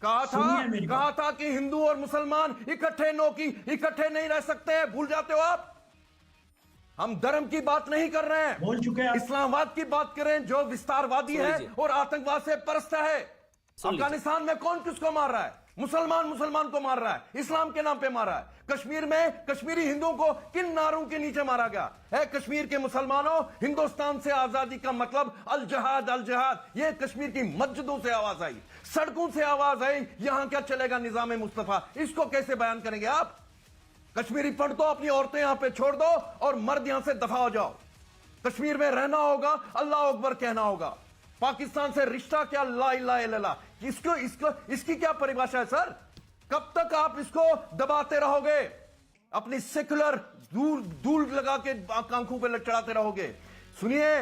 कहा था कि हिंदू और मुसलमान इकट्ठे नहीं रह सकते। भूल जाते हो आप? हम धर्म की बात नहीं कर रहे हैं, बोल चुके हैं। इस्लामवाद की बात करें जो विस्तारवादी है और आतंकवाद से परस्त है। अफगानिस्तान में कौन किसको मार रहा है? मुसलमान को मार रहा है, इस्लाम के नाम पे मार रहा है। कश्मीर में कश्मीरी हिंदुओं को किन नारों के नीचे मारा गया है? कश्मीर के मुसलमानों, हिंदुस्तान से आजादी का मतलब अल जहाद अल जहाद। ये कश्मीर की मस्जिदों से आवाज आई, सड़कों से आवाज आई। यहां क्या चलेगा निजाम मुस्तफा? इसको कैसे बयान करेंगे आप? कश्मीरी पढ़ दो, अपनी औरतें यहां पे छोड़ दो और मर्द यहां से दफा हो जाओ। कश्मीर में रहना होगा, अल्लाह अकबर कहना होगा। पाकिस्तान से रिश्ता क्या? ला इलाहा इल्लल्लाह। इसकी क्या परिभाषा है सर? कब तक आप इसको दबाते रहोगे? अपनी सेकुलर दूर लगा के आंखों पे चढ़ाते रहोगे? सुनिए,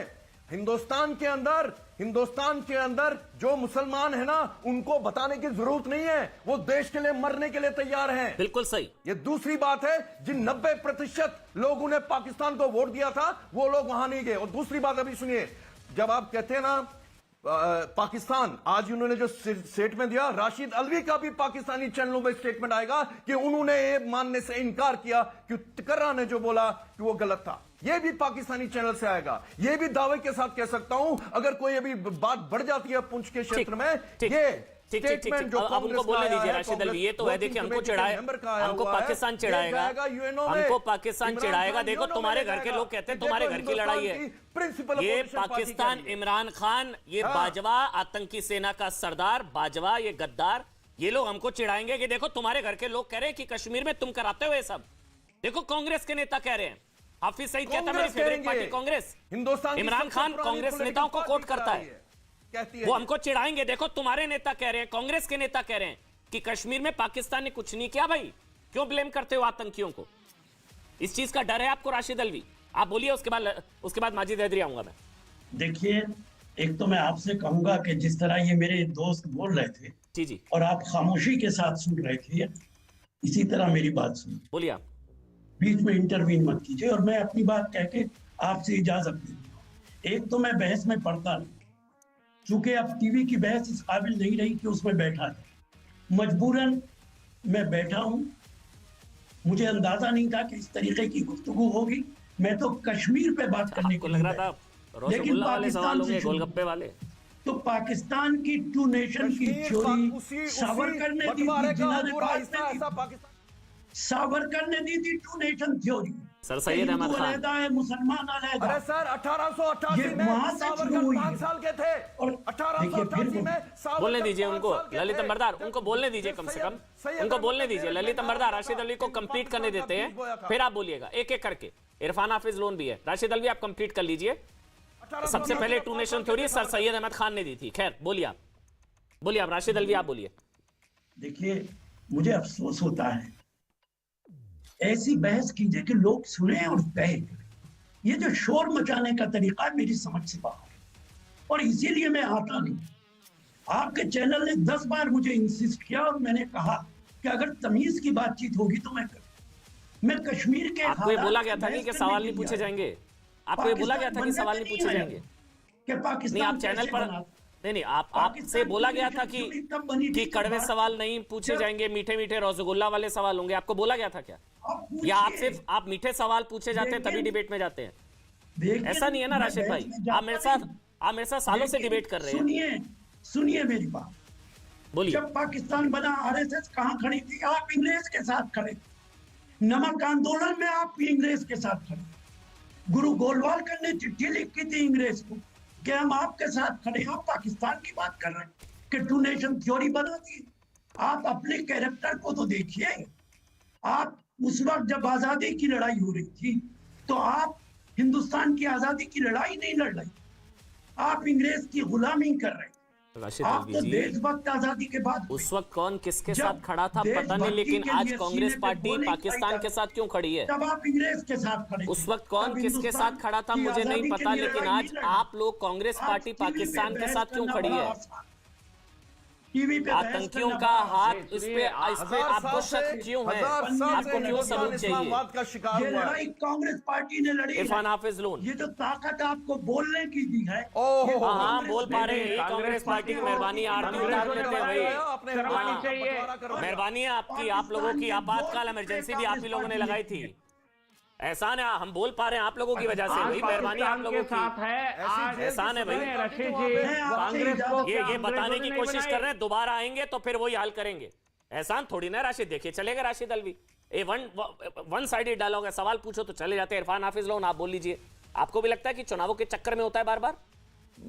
हिंदुस्तान के अंदर जो मुसलमान है ना, उनको बताने की जरूरत नहीं है, वो देश के लिए मरने के लिए तैयार हैं। बिल्कुल सही। ये दूसरी बात है, जिन 90% लोगों ने पाकिस्तान को वोट दिया था वो लोग वहां नहीं गए। और दूसरी बात अभी सुनिए, जब आप कहते हैं ना पाकिस्तान, आज उन्होंने जो स्टेटमेंट दिया, राशिद अल्वी का भी पाकिस्तानी चैनलों में स्टेटमेंट आएगा कि उन्होंने ये मानने से इनकार किया कि तिकर्रा ने जो बोला कि वो गलत था। ये भी पाकिस्तानी चैनल से आएगा। ये भी दावे के साथ कह सकता हूं, अगर कोई अभी बात बढ़ जाती है पुंछ के क्षेत्र में, ये स्टेटमेंट जो अब हमको बोलने दीजिए राशिद अल्वी। ये तो है, देखिए हमको चिढ़ाए, हमको पाकिस्तान चिढ़ाएगा, हमको पाकिस्तान चिढ़ाएगा। देखो तुम्हारे घर के लोग कहते हैं तुम्हारे घर की लड़ाई है। ये पाकिस्तान, इमरान खान, ये बाजवा, आतंकी सेना का सरदार बाजवा, ये गद्दार, ये लोग हमको चिढ़ाएंगे कि देखो तुम्हारे घर के लोग कह रहे हैं कि कश्मीर में तुम कराते हो ये सब। देखो कांग्रेस के नेता कह रहे हैं, हाफिज सईद कहता है मेरी फेवरेट पार्टी कांग्रेस। इमरान खान कांग्रेस नेताओं को कोट करता है, वो हमको चिढ़ाएंगे। देखो तुम्हारे नेता कह रहे हैं, कांग्रेस के नेता कह रहे हैं कि कश्मीर में पाकिस्तान ने कुछ नहीं किया। भाई क्यों ब्लेम करते हो आतंकियों को? इस चीज का डर है आपको राशिद अल्वी? आप बोलिए, उसके बाद माजिद हैदरी आऊंगा मैं। देखिए, एक तो मैं आपसे कहूंगा कि जिस तरह ये मेरे दोस्त बोल रहे थे जी जी, और आप खामोशी के साथ सुन रहे थे, इसी तरह मेरी बात सुनिए। बोलिए आप। बीच में इंटरवीन मत कीजिए और मैं अपनी बात कह के आपसे इजाजत ले लूंगा। एक तो मैं बहस में पढ़ता नहीं, चूंकि अब टीवी की बहस इस काबिल नहीं रही कि उसमें बैठा है, मजबूरन मैं बैठा हूं। मुझे अंदाजा नहीं था कि इस तरीके की गुफ्तगू होगी। मैं तो कश्मीर पे बात करने को लग रहा था, लेकिन पाकिस्तान से गोलगप्पे वाले। तो पाकिस्तान की टू नेशन की थ्योरी सावरकर ने दी थी, सावरकर ने दी थी two nation theory. Sir Syed Ahmad Khan अलहदा है, मुसलमान अलहदा। अरे सर 1888 में सावरकर 5 साल के थे। और 1888 में बोलने दीजिए उनको, ललित अंबरदार, उनको बोलने दीजिए, कम से कम उनको बोलने दीजिए। ललित अंबरदार, राशिद अल्वी को कंप्लीट करने देते हैं, फिर आप बोलिएगा एक एक करके। इरफान हाफिज लोन भी है, राशिद अल्वी आप कंप्लीट कर लीजिए। सबसे पहले two nation theory sir Syed Ahmad Khan ने दी थी। खैर बोलिए आप राशिद अल्वी आप बोलिए। देखिए, मुझे अफसोस होता है ऐसी बहस कीजिए कि लोग सुने और कहे। ये जो शोर मचाने का तरीका है मेरी समझ से बाहर है और इसीलिए मैं आता नहीं। आपके चैनल ने 10 बार मुझे इंसिस्ट किया और मैंने कहा कि अगर तमीज की बातचीत होगी तो मैं कश्मीर के आपको ये बोला गया था नहीं कि सवाल नहीं पूछे जाएंगे? आपको ये बोला गया था कि सवाल नहीं पूछे जाएंगे? कि पाकिस्तान नहीं, आप चैनल पर नहीं, आपसे बोला गया था कि कड़वे सवाल नहीं पूछे जाएंगे, मीठे मीठे रसगुल्ला वाले सवाल होंगे। आपको बोला गया था क्या? या आप मीठे सवाल पूछे जाते हैं तभी डिबेट में जाते हैं? ऐसा नहीं है ना राशिद भाई, आप मेरे साथ सालों से डिबेट कर रहे हैं। सुनिए मेरी बात, बोलिए। जब पाकिस्तान बना, आरएसएस कहां खड़ी थी? आप इंग्रेज के साथ खड़े। नमक आंदोलन में आप इंग्रेज के साथ खड़े। गुरु गोलवालकर ने चिट्ठी लिखी थी इंग्रेज को कि हम आपके साथ खड़े। आप पाकिस्तान की बात कर रहे हैं कि टू नेशन थ्योरी बना दी। आप अपने कैरेक्टर को तो देखिए। आप उस वक्त जब आजादी की लड़ाई हो रही थी तो आप हिंदुस्तान की आजादी की लड़ाई नहीं लड़ रहे, आप इंग्रेज की गुलामी कर रहे। आप तो देशभक्त आजादी के बाद उस वक्त कौन किसके साथ खड़ा था पता नहीं, लेकिन आज कांग्रेस पार्टी पाकिस्तान के साथ क्यों खड़ी है? तब आप इंग्रेज के साथ खड़े। उस वक्त कौन किसके साथ खड़ा था मुझे नहीं पता, लेकिन आज आप लोग कांग्रेस पार्टी पाकिस्तान के साथ क्यों खड़ी है? टीवी पे बहस आतंकियों करना का बड़ा हाथ है। इस पे आपको शक क्यों है? आपको क्यों सबूत चाहिए? इस्लामाबाद का शिकार ये हुआ है। लड़ाई कांग्रेस पार्टी ने लड़ी है। इरफान हाफिज लोन। ये जो ताकत आपको बोलने की दी है, ओह, ये हाँ, हाँ कांग्रेस बोल पा रहे हैं। ने- कांग्रेस पार्टी की मेहरबानी, आरती उतार लेते हैं भाई। शर्मानी चाहिए। मेहरबानी है आपकी, आप लोगों की आपातकाल इमरजेंसी भी आप ही लोगों ने लगाई थी। एहसान है, हम बोल पा रहे हैं आप लोगों की वजह से भाई। मेहरबानी आप लोगों की, एहसान है भाई। रशीद जी कांग्रेस को ये बताने की कोशिश कर रहे हैं दोबारा आएंगे तो फिर वही हाल करेंगे। एहसान थोड़ी ना राशिद, देखिए चलेगा राशिद अलवी। ए वन साइडेड डायलॉग है, सवाल पूछो तो चले जाते हैं। इरफान हाफिज लोन आप बोल लीजिए, आपको भी लगता है कि चुनावों के चक्कर में होता है बार बार?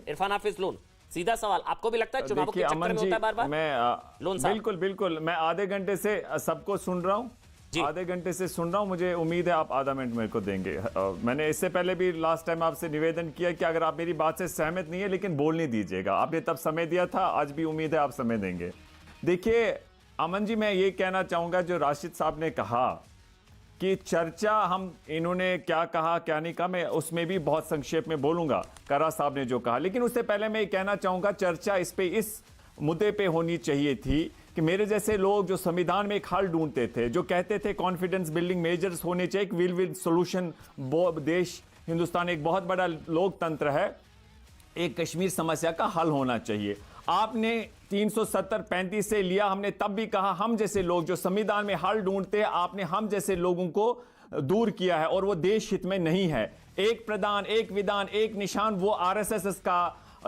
इरफान हाफिज लोन, सीधा सवाल, आपको भी लगता है चुनावों के चक्कर में होता है बार बार? लोन साहब, बिल्कुल बिल्कुल, मैं आधे घंटे से सबको सुन रहा हूँ, आधे घंटे से सुन रहा हूं। मुझे उम्मीद है आप आधा मिनट मेरे को देंगे। मैंने इससे पहले भी लास्ट टाइम आपसे निवेदन किया कि अगर आप मेरी बात से सहमत नहीं है लेकिन बोलने दीजिएगा। आपने तब समय दिया था, आज भी उम्मीद है आप समय देंगे। देखिए अमन जी, मैं ये कहना चाहूंगा जो राशिद साहब ने कहा कि चर्चा, हम इन्होंने क्या कहा क्या नहीं कहा, मैं उसमें भी बहुत संक्षेप में बोलूंगा, करा साहब ने जो कहा। लेकिन उससे पहले मैं ये कहना चाहूंगा चर्चा इस मुद्दे पे होनी चाहिए थी कि मेरे जैसे लोग जो संविधान में एक हल ढूंढते थे, जो कहते थे कॉन्फिडेंस बिल्डिंग मेजर्स होने चाहिए, एक विल सोल्यूशन, देश हिंदुस्तान एक बहुत बड़ा लोकतंत्र है, एक कश्मीर समस्या का हल होना चाहिए। आपने 370-35 से लिया, हमने तब भी कहा हम जैसे लोग जो संविधान में हल ढूंढते हैं, आपने हम जैसे लोगों को दूर किया है और वो देश हित में नहीं है। एक प्रधान, एक विधान, एक निशान, वो आरएसएस का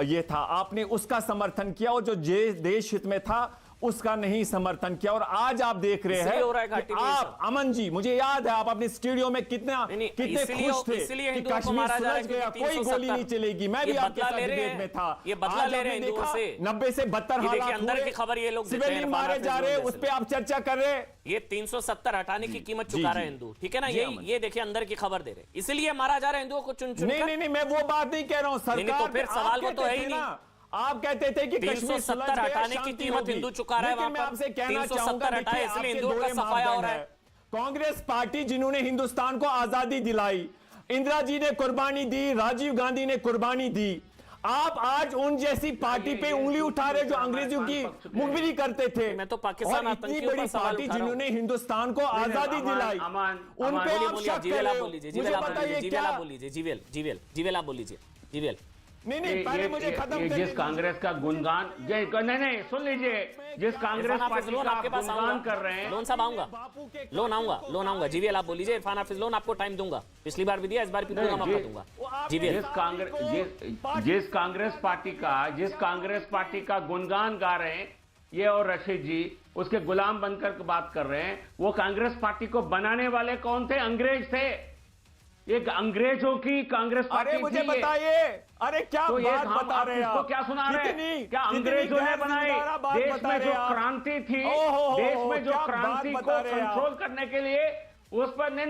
ये था, आपने उसका समर्थन किया और जो देश हित में था उसका नहीं समर्थन किया। और आज आप देख रहे हैं कि आप, अमन जी, मुझे याद है आप अपने स्टूडियो में कितने खुश थे कि कश्मीर सुलझ गया, कोई गोली नहीं चलेगी। मैं भी आपके साथ डिबेट में था। ये बदला ले रहे हैं हिंदुओं से। 90 से 72 हालात अंदर की खबर, ये लोग सिविलियन मारे जा रहे हैं, उस पर आप चर्चा कर रहे हैं। ये 370 हटाने की कीमत चुका रहे हिंदू, ठीक है ना? ये देखिए अंदर की खबर दे रहे, इसलिए मारा जा रहा है हिंदुओं को चुन चुन। नहीं, मैं वो बात नहीं कह रहा हूं सरकार। तो फिर सवाल वो तो है ही नहीं। आप कहते थे कि 370 हटाने की कीमत हिंदू चुका रहा है वहां पर। मैं आपसे कहना 370 हटाए इसलिए हिंदुओं का सफाया हो रहा है। कांग्रेस पार्टी जिन्होंने हिंदुस्तान को आजादी दिलाई, इंदिरा जी ने कुर्बानी दी, राजीव गांधी ने कुर्बानी दी, आप आज उन जैसी पार्टी पे उंगली उठा रहे जो अंग्रेजों की मुखबिरी करते थे। मैं तो पाकिस्तान इतनी बड़ी पार्टी जिन्होंने हिंदुस्तान को आजादी दिलाई, उन पे आप शक कर रहे हो। मुझे बताइए क्या? जीवेल आप बोल लीजिए, जीवेल। नहीं, पहले मुझे खत्म कर जिस कांग्रेस का गुणगान, नहीं सुन लीजिए, जिस कांग्रेस पार्टी का आपके पास गुणगान कर रहे हैं। लोन साहब आऊंगा, लोन आऊंगा। जीवीएल आप बोल लीजिए। इरफान हाफिज लोन, आपको टाइम दूंगा, पिछली बार भी दिया, इस बार भी पूरा मौका दूंगा। जीवीएल, जिस कांग्रेस पार्टी का गुणगान गा रहे हैं ये और रशीद जी, उसके गुलाम बनकर बात कर रहे हैं। वो कांग्रेस पार्टी को बनाने वाले कौन थे? अंग्रेज थे। एक अंग्रेजों की कांग्रेस पार्टी। अरे मुझे बताइए, अरे क्या तो बात बता रहे हैं आप? क्या सुना रहे हैं? क्या अंग्रेजों ने बनाई? देश में जो क्रांति थी, देश में जो क्रांति को कंट्रोल करने के लिए उस पर नहीं